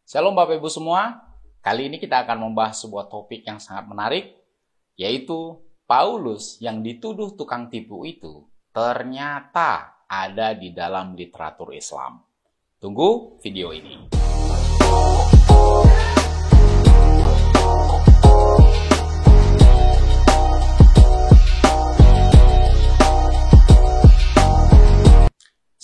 Shalom Bapak Ibu semua, kali ini kita akan membahas sebuah topik yang sangat menarik, yaitu Paulus yang dituduh tukang tipu itu ternyata ada di dalam literatur Islam. Tunggu video ini.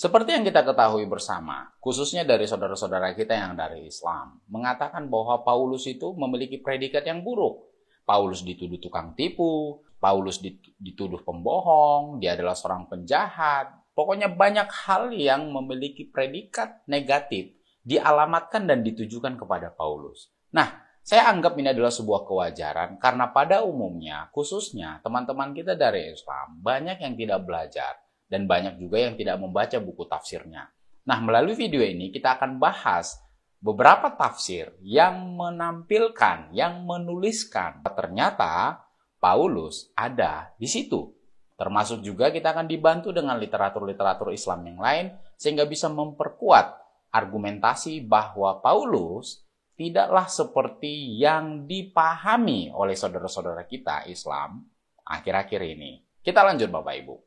Seperti yang kita ketahui bersama, khususnya dari saudara-saudara kita yang dari Islam, mengatakan bahwa Paulus itu memiliki predikat yang buruk. Paulus dituduh tukang tipu, Paulus dituduh pembohong, dia adalah seorang penjahat. Pokoknya banyak hal yang memiliki predikat negatif dialamatkan dan ditujukan kepada Paulus. Nah, saya anggap ini adalah sebuah kewajaran karena pada umumnya, khususnya teman-teman kita dari Islam, banyak yang tidak belajar. Dan banyak juga yang tidak membaca buku tafsirnya. Nah, melalui video ini kita akan bahas beberapa tafsir yang menampilkan, yang menuliskan ternyata Paulus ada di situ. Termasuk juga kita akan dibantu dengan literatur-literatur Islam yang lain sehingga bisa memperkuat argumentasi bahwa Paulus tidaklah seperti yang dipahami oleh saudara-saudara kita Islam akhir-akhir ini. Kita lanjut Bapak Ibu.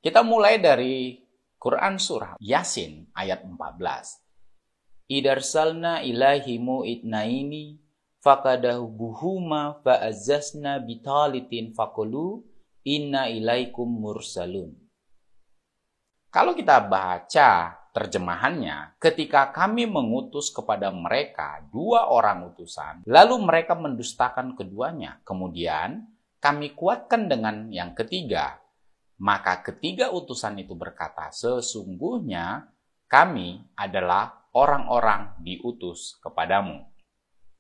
Kita mulai dari Quran surah Yasin ayat 14. Idarsalna ilahimu itnaini fakadahubuhuma fa'azzasna bitalitin fakulu inna ilaikum mursalun. Kalau kita baca terjemahannya, ketika kami mengutus kepada mereka 2 orang utusan, lalu mereka mendustakan keduanya, kemudian kami kuatkan dengan yang ketiga. Maka ketiga utusan itu berkata, sesungguhnya kami adalah orang-orang diutus kepadamu.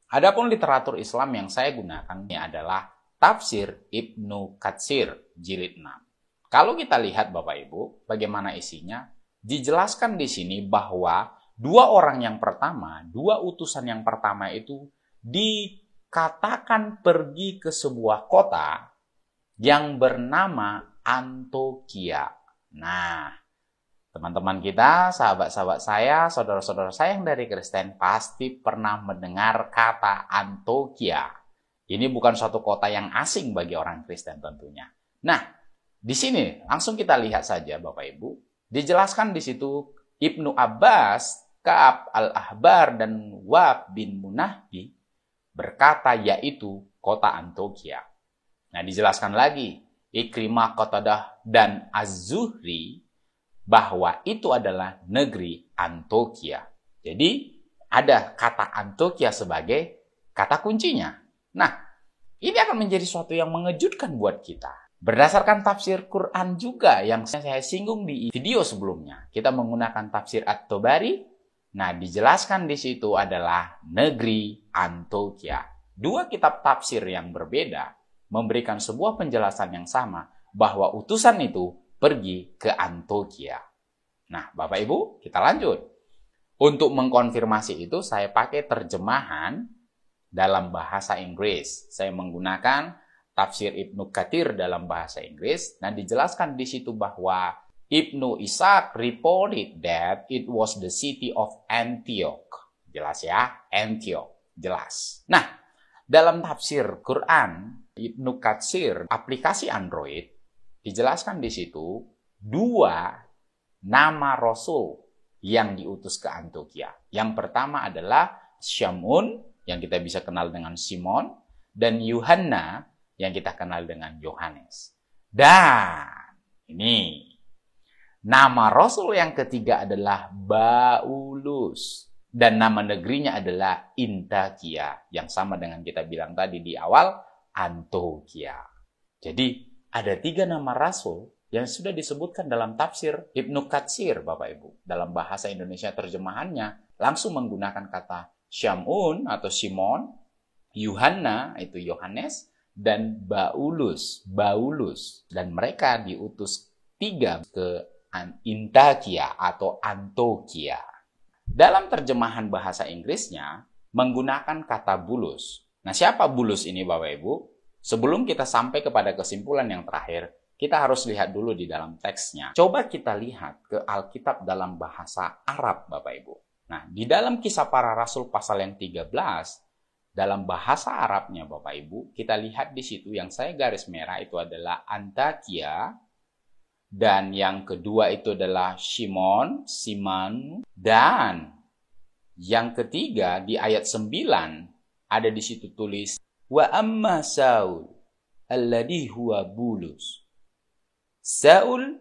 Adapun literatur Islam yang saya gunakan ini adalah Tafsir Ibnu Katsir jilid 6. Kalau kita lihat Bapak Ibu, bagaimana isinya? Dijelaskan di sini bahwa 2 orang yang pertama, 2 utusan yang pertama itu dikatakan pergi ke sebuah kota yang bernama Antiokhia. Nah, teman-teman kita, sahabat-sahabat saya, saudara-saudara saya yang dari Kristen pasti pernah mendengar kata Antiokhia. Ini bukan suatu kota yang asing bagi orang Kristen tentunya. Nah, di sini langsung kita lihat saja Bapak Ibu. Dijelaskan di situ Ibnu Abbas, Ka'ab al-Ahbar dan Wahb bin Munahbi berkata yaitu kota Antiokhia. Nah, dijelaskan lagi Ikrimah, Qatadah, dan Az-Zuhri bahwa itu adalah negeri Antiokhia. Jadi ada kata Antiokhia sebagai kata kuncinya. Nah, ini akan menjadi sesuatu yang mengejutkan buat kita. Berdasarkan tafsir Quran juga yang saya singgung di video sebelumnya, kita menggunakan tafsir At-Tabari. Nah, dijelaskan di situ adalah negeri Antiokhia. 2 kitab tafsir yang berbeda memberikan sebuah penjelasan yang sama bahwa utusan itu pergi ke Antiokhia. Nah, Bapak Ibu, kita lanjut. Untuk mengkonfirmasi itu, saya pakai terjemahan dalam bahasa Inggris. Saya menggunakan tafsir Ibnu Katsir dalam bahasa Inggris. Nah, dijelaskan di situ bahwa Ibnu Ishaq reported that it was the city of Antioch. Jelas ya, Antioch. Jelas. Nah, dalam tafsir Quran Ibnu Katsir, aplikasi Android, dijelaskan di situ 2 nama Rasul yang diutus ke Antiokhia. Yang pertama adalah Syamun, yang kita bisa kenal dengan Simon, dan Yuhanna, yang kita kenal dengan Yohanes. Dan ini, nama Rasul yang ketiga adalah Baulus. Dan nama negerinya adalah Antiokhia, yang sama dengan kita bilang tadi di awal, Antiokhia. Jadi ada 3 nama rasul yang sudah disebutkan dalam tafsir Ibnu Katsir Bapak Ibu. Dalam bahasa Indonesia terjemahannya langsung menggunakan kata Syamun atau Simon, Yuhanna itu Yohanes, dan Baulus. Dan mereka diutus 3 ke Antiokhia atau Antiokhia. Dalam terjemahan bahasa Inggrisnya menggunakan kata bulus. Nah, siapa bulus ini Bapak Ibu? Sebelum kita sampai kepada kesimpulan yang terakhir, kita harus lihat dulu di dalam teksnya. Coba kita lihat ke Alkitab dalam bahasa Arab Bapak Ibu. Nah, di dalam Kisah Para Rasul pasal yang 13, dalam bahasa Arabnya Bapak Ibu, kita lihat di situ yang saya garis merah itu adalah Antakia, dan yang kedua itu adalah Simon, dan yang ketiga di ayat 9 ada di situ tulis wa amma Saul alladhi huwa bulus. Saul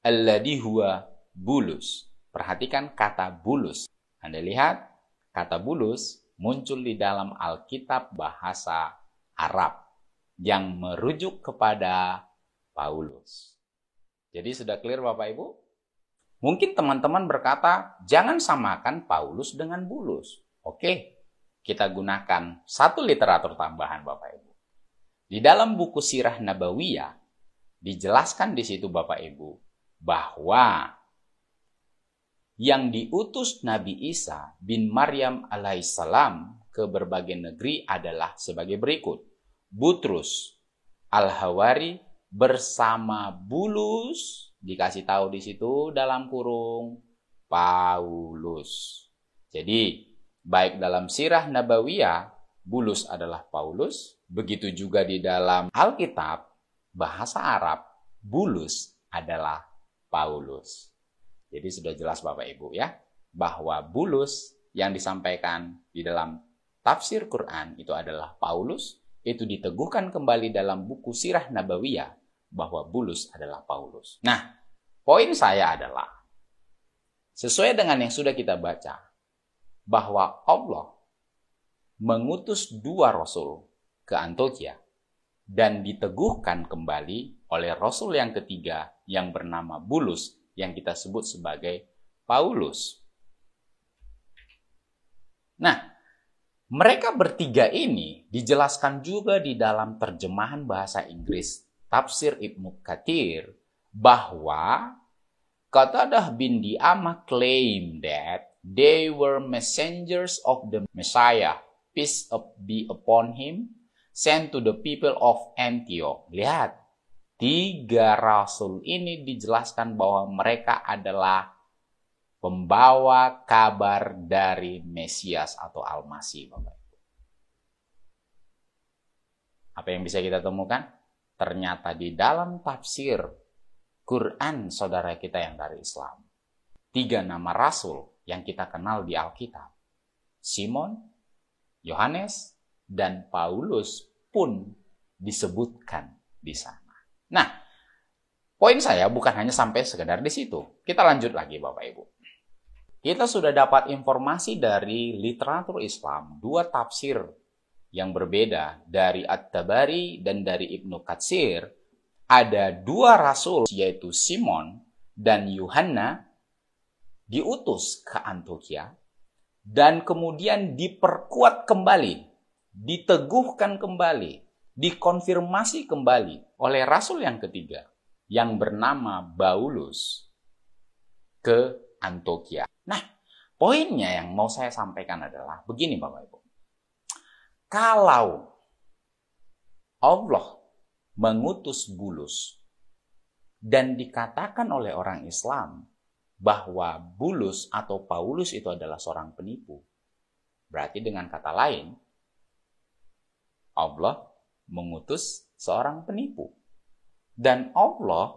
alladhi huwa bulus. Perhatikan kata bulus. Anda lihat, kata bulus muncul di dalam Alkitab bahasa Arab yang merujuk kepada Paulus. Jadi sudah clear Bapak Ibu? Mungkin teman-teman berkata, jangan samakan Paulus dengan Bulus. Oke, kita gunakan satu literatur tambahan Bapak Ibu. Di dalam buku Sirah Nabawiyah, dijelaskan di situ Bapak Ibu, bahwa yang diutus Nabi Isa bin Maryam alaihissalam ke berbagai negeri adalah sebagai berikut. Butrus Al-Hawari bersama Bulus, dikasih tahu di situ dalam kurung Paulus. Jadi, baik dalam Sirah Nabawiyah, Bulus adalah Paulus, begitu juga di dalam Alkitab, bahasa Arab, Bulus adalah Paulus. Jadi sudah jelas Bapak Ibu ya, bahwa Bulus yang disampaikan di dalam tafsir Quran itu adalah Paulus, itu diteguhkan kembali dalam buku Sirah Nabawiyah bahwa Bulus adalah Paulus. Nah, poin saya adalah, sesuai dengan yang sudah kita baca, bahwa Allah mengutus 2 rasul ke Antiokhia dan diteguhkan kembali oleh rasul yang ketiga yang bernama Bulus, yang kita sebut sebagai Paulus. Nah, mereka bertiga ini dijelaskan juga di dalam terjemahan bahasa Inggris Tafsir Ibnu Katsir bahwa Qatadah bin Di'amah claim that they were messengers of the Messiah, peace be upon him, sent to the people of Antioch. Lihat, 3 rasul ini dijelaskan bahwa mereka adalah pembawa kabar dari Mesias atau Al-Masih, Bapak Ibu. Apa yang bisa kita temukan? Ternyata di dalam tafsir Quran saudara kita yang dari Islam, 3 nama rasul yang kita kenal di Alkitab, Simon, Yohanes, dan Paulus pun disebutkan di sana. Nah, poin saya bukan hanya sampai sekedar di situ. Kita lanjut lagi Bapak Ibu. Kita sudah dapat informasi dari literatur Islam, 2 tafsir yang berbeda dari At-Tabari dan dari Ibnu Katsir. Ada 2 rasul yaitu Simon dan Yohanna diutus ke Antiokhia dan kemudian diperkuat kembali, diteguhkan kembali, dikonfirmasi kembali oleh rasul yang ketiga yang bernama Paulus ke Antiokhia. Nah, poinnya yang mau saya sampaikan adalah begini Bapak Ibu. Kalau Allah mengutus Bulus dan dikatakan oleh orang Islam bahwa Bulus atau Paulus itu adalah seorang penipu, berarti dengan kata lain, Allah mengutus seorang penipu. Dan Allah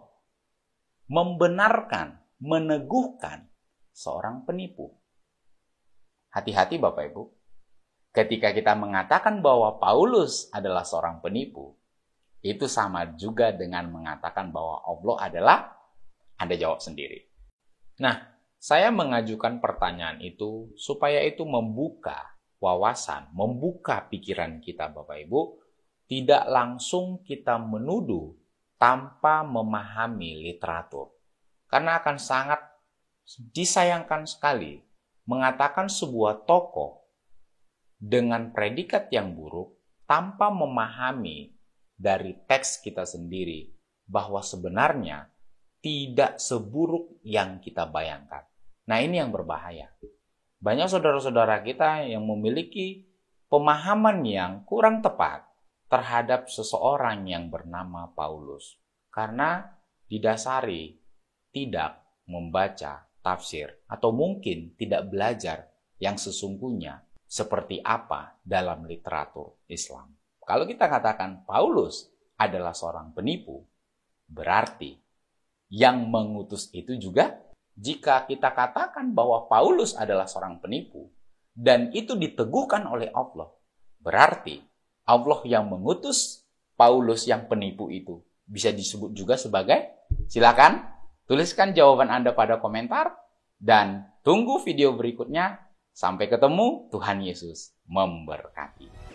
membenarkan, meneguhkan seorang penipu. Hati-hati Bapak Ibu. Ketika kita mengatakan bahwa Paulus adalah seorang penipu, itu sama juga dengan mengatakan bahwa Allah adalah, Anda jawab sendiri. Nah, saya mengajukan pertanyaan itu supaya itu membuka wawasan, membuka pikiran kita Bapak Ibu, tidak langsung kita menuduh tanpa memahami literatur. Karena akan sangat disayangkan sekali mengatakan sebuah tokoh dengan predikat yang buruk tanpa memahami dari teks kita sendiri bahwa sebenarnya tidak seburuk yang kita bayangkan. Nah, ini yang berbahaya. Banyak saudara-saudara kita yang memiliki pemahaman yang kurang tepat terhadap seseorang yang bernama Paulus. Karena didasari tidak membaca tafsir atau mungkin tidak belajar yang sesungguhnya seperti apa dalam literatur Islam. Kalau kita katakan Paulus adalah seorang penipu, berarti yang mengutus itu juga, jika kita katakan bahwa Paulus adalah seorang penipu dan itu diteguhkan oleh Allah, berarti Allah yang mengutus Paulus yang penipu itu bisa disebut juga sebagai, silakan tuliskan jawaban Anda pada komentar dan tunggu video berikutnya. Sampai ketemu, Tuhan Yesus memberkati.